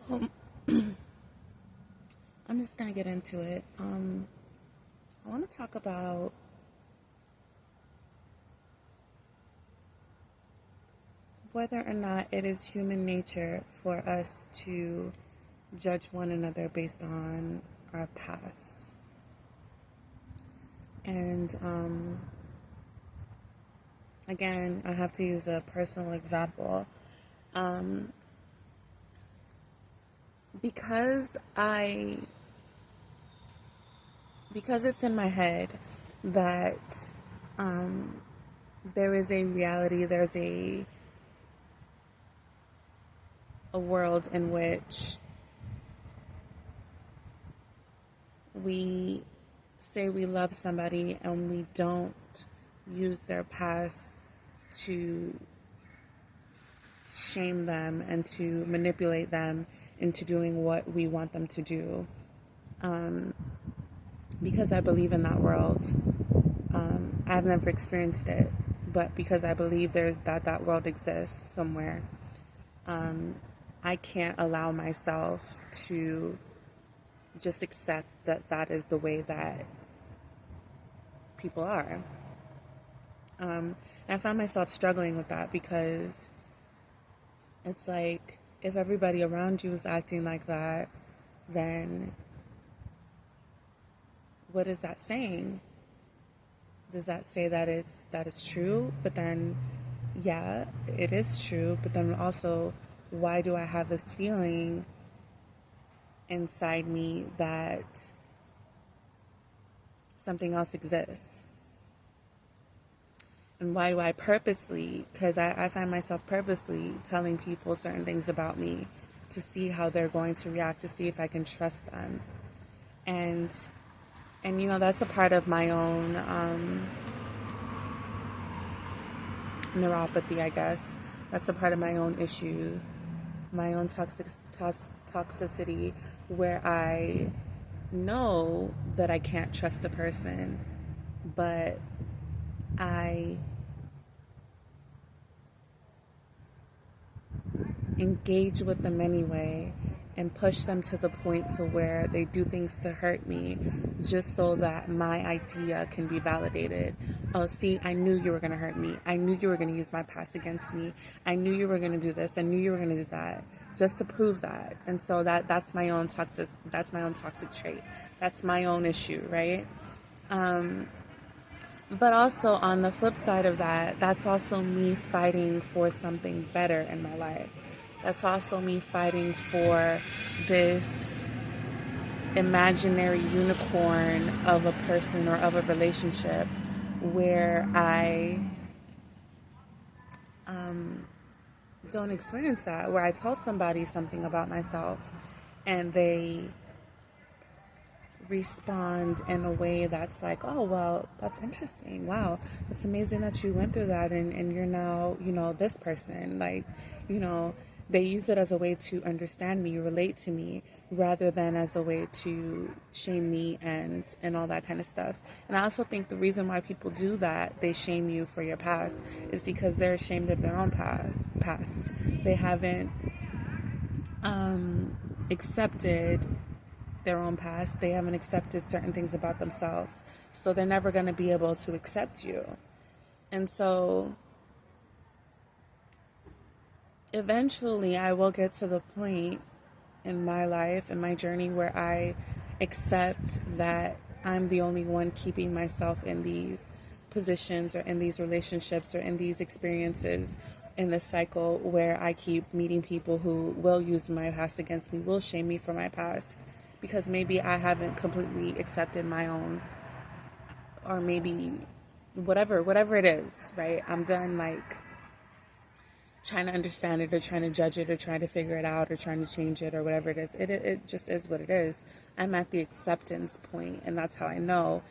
Um, I'm just gonna get into it. I want to talk about whether or not it is human nature for us to judge one another based on our past. And again, I have to use a personal example. Um, because because it's in my head that there is a reality, there's a world in which we say we love somebody and we don't use their past to shame them and to manipulate them into doing what we want them to do. Because I believe in that world. I've never experienced it, but because I believe that world exists somewhere, I can't allow myself to just accept that that is the way that people are. And I find myself struggling with that because it's like if everybody around you is acting like that, then what is that saying? Does that say that it's true? But then, yeah, it is true. But then also, why do I have this feeling inside me that something else exists? And why do I purposely, because I find myself purposely telling people certain things about me to see how they're going to react, to see if I can trust them. And that's a part of my own neuropathy, I guess. That's a part of my own issue, my own toxicity, where I know that I can't trust a person, but I engage with them anyway and push them to the point to where they do things to hurt me just so that my idea can be validated. Oh, see, I knew you were going to hurt me. I knew you were going to use my past against me. I knew you were going to do this. I knew you were going to do that, just to prove that. And so that's my own toxic trait. That's my own issue, right? But also on the flip side of that, that's also me fighting for something better in my life. That's also me fighting for this imaginary unicorn of a person or of a relationship where I don't experience that, where I tell somebody something about myself and they respond in a way that's like, oh, well, that's interesting. Wow, it's amazing that you went through that and you're now, this person. Like, they use it as a way to understand me, relate to me, rather than as a way to shame me and all that kind of stuff. And I also think the reason why people do that, they shame you for your past, is because they're ashamed of their own past. They haven't accepted their own past. They haven't accepted certain things about themselves. So they're never going to be able to accept you. And so eventually I will get to the point in my life, in my journey, where I accept that I'm the only one keeping myself in these positions or in these relationships or in these experiences in this cycle where I keep meeting people who will use my past against me, will shame me for my past, because maybe I haven't completely accepted my own, or maybe whatever it is, right? I'm done trying to understand it or trying to judge it or trying to figure it out or trying to change it or whatever it is. It just is what it is. I'm at the acceptance point, and that's how I know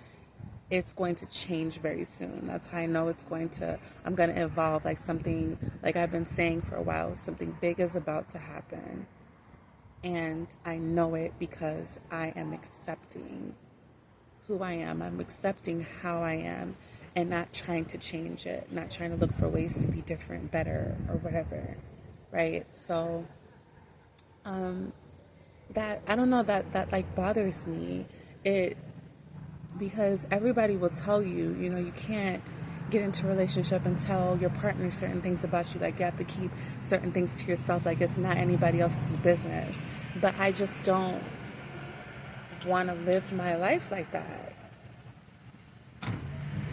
it's going to change very soon. That's how I know I'm going to evolve, like something, like I've been saying for a while, something big is about to happen. And I know it because I am accepting who I am. I'm accepting how I am and not trying to change it, not trying to look for ways to be different, better, or whatever, right? So that, I don't know, that like bothers me. It, because everybody will tell you, you know, you can't get into a relationship and tell your partner certain things about you. Like, you have to keep certain things to yourself. Like, it's not anybody else's business. But I just don't want to live my life like that.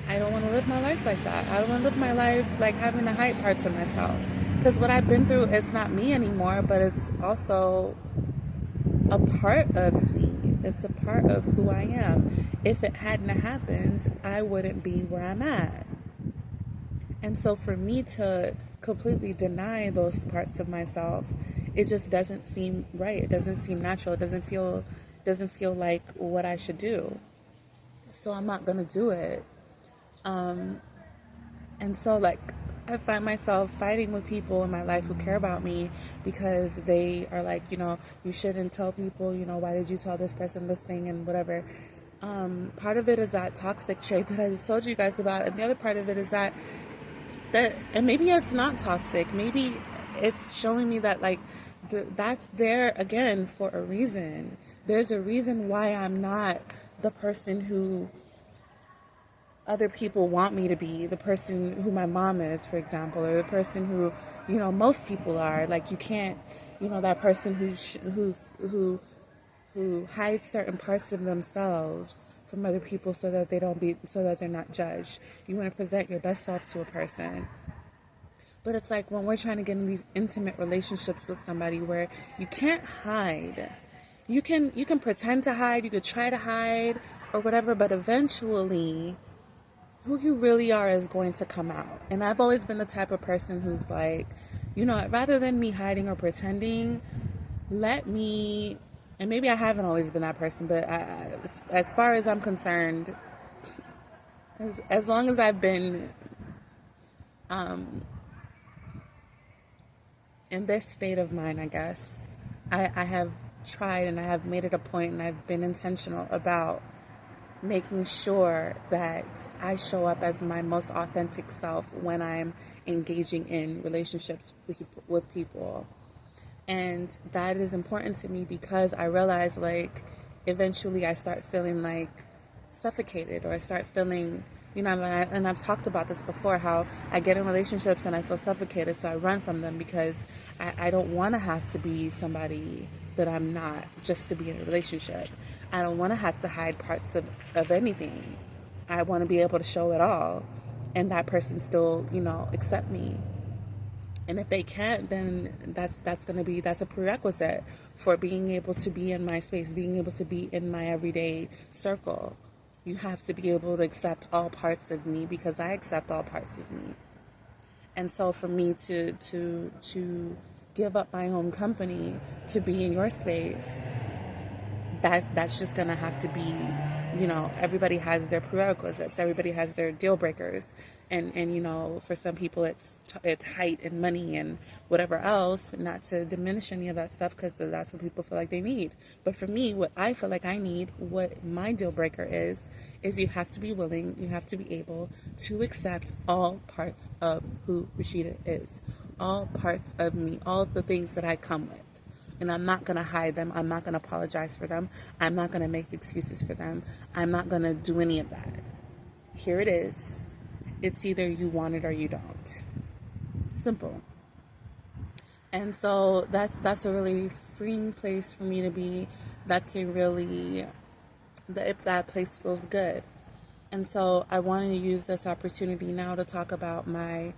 I don't want to live my life like that. I don't want to live my life like having to hide parts of myself. Because what I've been through, it's not me anymore, but it's also a part of me. It's a part of who I am. If it hadn't happened, I wouldn't be where I'm at. And so for me to completely deny those parts of myself, it just doesn't seem right. It doesn't seem natural. It doesn't feel like what I should do. So I'm not gonna do it. And so, like, I find myself fighting with people in my life who care about me because they are like, you know, you shouldn't tell people, you know, why did you tell this person this thing and whatever. Part of it is that toxic trait that I just told you guys about. And the other part of it is that, and maybe it's not toxic. Maybe it's showing me that, like, that's there again for a reason. There's a reason why I'm not the person who other people want me to be, the person who my mom is, for example, or the person who, you know, most people are. Like, you can't, you know, that person who hides certain parts of themselves from other people so that they're not judged. You want to present your best self to a person. But it's like when we're trying to get in these intimate relationships with somebody where you can't hide. You can pretend to hide, you could try to hide or whatever, but eventually who you really are is going to come out. And I've always been the type of person who's like, you know, rather than me hiding or pretending, let me, and maybe I haven't always been that person, but as far as I'm concerned, as long as I've been in this state of mind, I guess, I have tried and I have made it a point and I've been intentional about making sure that I show up as my most authentic self when I'm engaging in relationships with people. And that is important to me because I realize, like, eventually I start feeling like suffocated, or I start feeling, you know, and I've talked about this before, how I get in relationships and I feel suffocated, so I run from them because I don't want to have to be somebody that I'm not just to be in a relationship. I don't want to have to hide parts of anything. I want to be able to show it all and that person still, you know, accept me. And if they can't, then that's a prerequisite for being able to be in my space, being able to be in my everyday circle. You have to be able to accept all parts of me because I accept all parts of me. And so for me to give up my own company to be in your space, that's just gonna have to be, you know, everybody has their prerequisites, everybody has their deal breakers, and you know, for some people it's height and money and whatever else. Not to diminish any of that stuff, because that's what people feel like they need. But for me, what I feel like I need, what my deal breaker is you have to be willing, you have to be able to accept all parts of who Rashida is, all parts of me, all the things that I come with. And I'm not going to hide them. I'm not going to apologize for them. I'm not going to make excuses for them. I'm not going to do any of that. Here it is. It's either you want it or you don't. Simple. And so that's a really freeing place for me to be. That's a really, if that place feels good. And so I wanted to use this opportunity now to talk about my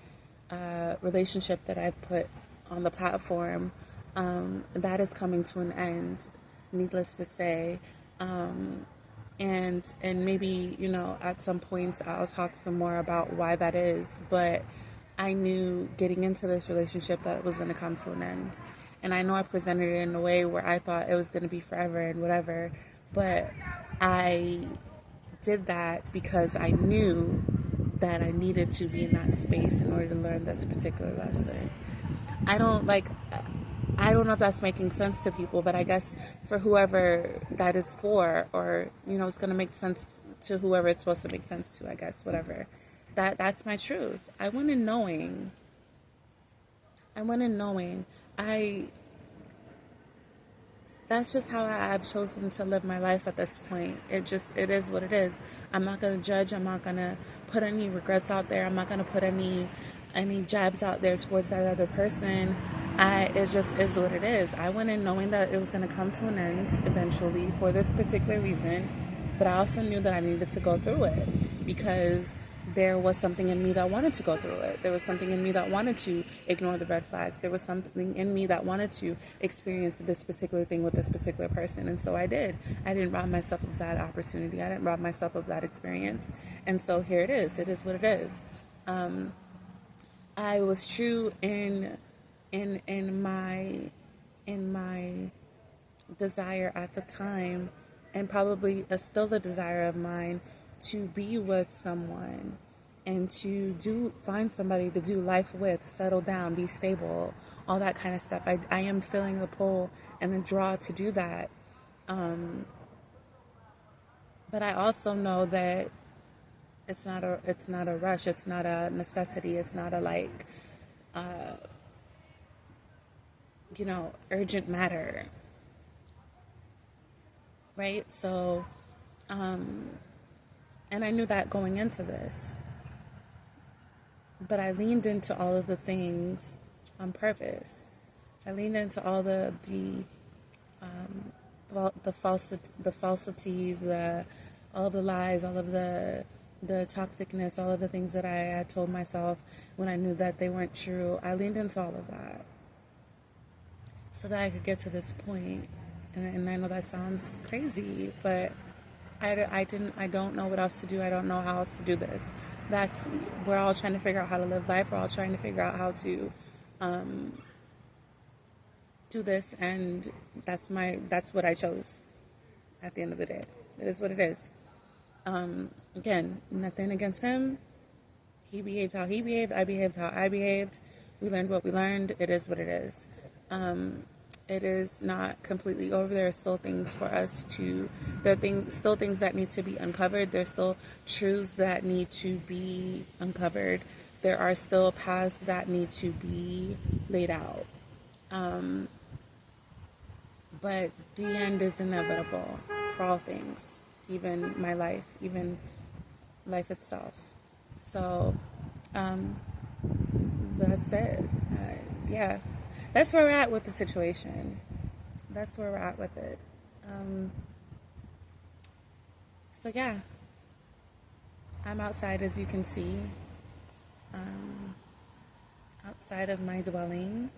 relationship that I've put on the platform. That is coming to an end, needless to say. And maybe, you know, at some points I'll talk some more about why that is. But I knew getting into this relationship that it was going to come to an end. And I know I presented it in a way where I thought it was going to be forever and whatever. But I did that because I knew that I needed to be in that space in order to learn this particular lesson. I don't know if that's making sense to people, but I guess for whoever that is for, or, you know, it's going to make sense to whoever it's supposed to make sense to, I guess, whatever. That's my truth. I went in knowing. that's just how I've chosen to live my life at this point. It is what it is. I'm not going to judge. I'm not going to put any regrets out there. I'm not going to put any jabs out there towards that other person. It just is what it is. I went in knowing that it was going to come to an end eventually for this particular reason, but I also knew that I needed to go through it because there was something in me that wanted to go through it. There was something in me that wanted to ignore the red flags. There was something in me that wanted to experience this particular thing with this particular person. And so I did. I didn't rob myself of that opportunity. I didn't rob myself of that experience. And so here it is. It is what it is. I was true in my desire at the time, and probably still a desire of mine, to be with someone and to find somebody to do life with, settle down, be stable, all that kind of stuff. I am feeling the pull and the draw to do that. But I also know that it's not a rush. It's not a necessity. It's not a urgent matter. Right? So, and I knew that going into this, but I leaned into all of the things on purpose. I leaned into all the falsities, all the lies, all of the toxicness, all of the things that I had told myself when I knew that they weren't true. I leaned into all of that so that I could get to this point. And I know that sounds crazy, but I don't know what else to do. I don't know how else to do this. We're all trying to figure out how to live life. We're all trying to figure out how to do this, and that's what I chose at the end of the day. It is what it is. Again, nothing against him. He behaved how he behaved. I behaved how I behaved. We learned what we learned. It is what it is. It is not completely over. There are still things for us to, still things that need to be uncovered. There's still truths that need to be uncovered. There are still paths that need to be laid out. But the end is inevitable for all things, even my life, even life itself. So, that's it. Yeah. That's where we're at with the situation. That's where we're at with it. So yeah, I'm outside, as you can see, outside of my dwelling,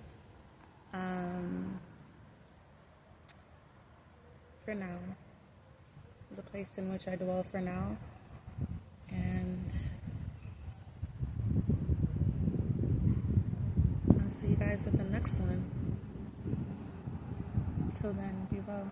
for now, the place in which I dwell for now, and I'll see you guys at the next one. Until then, be well.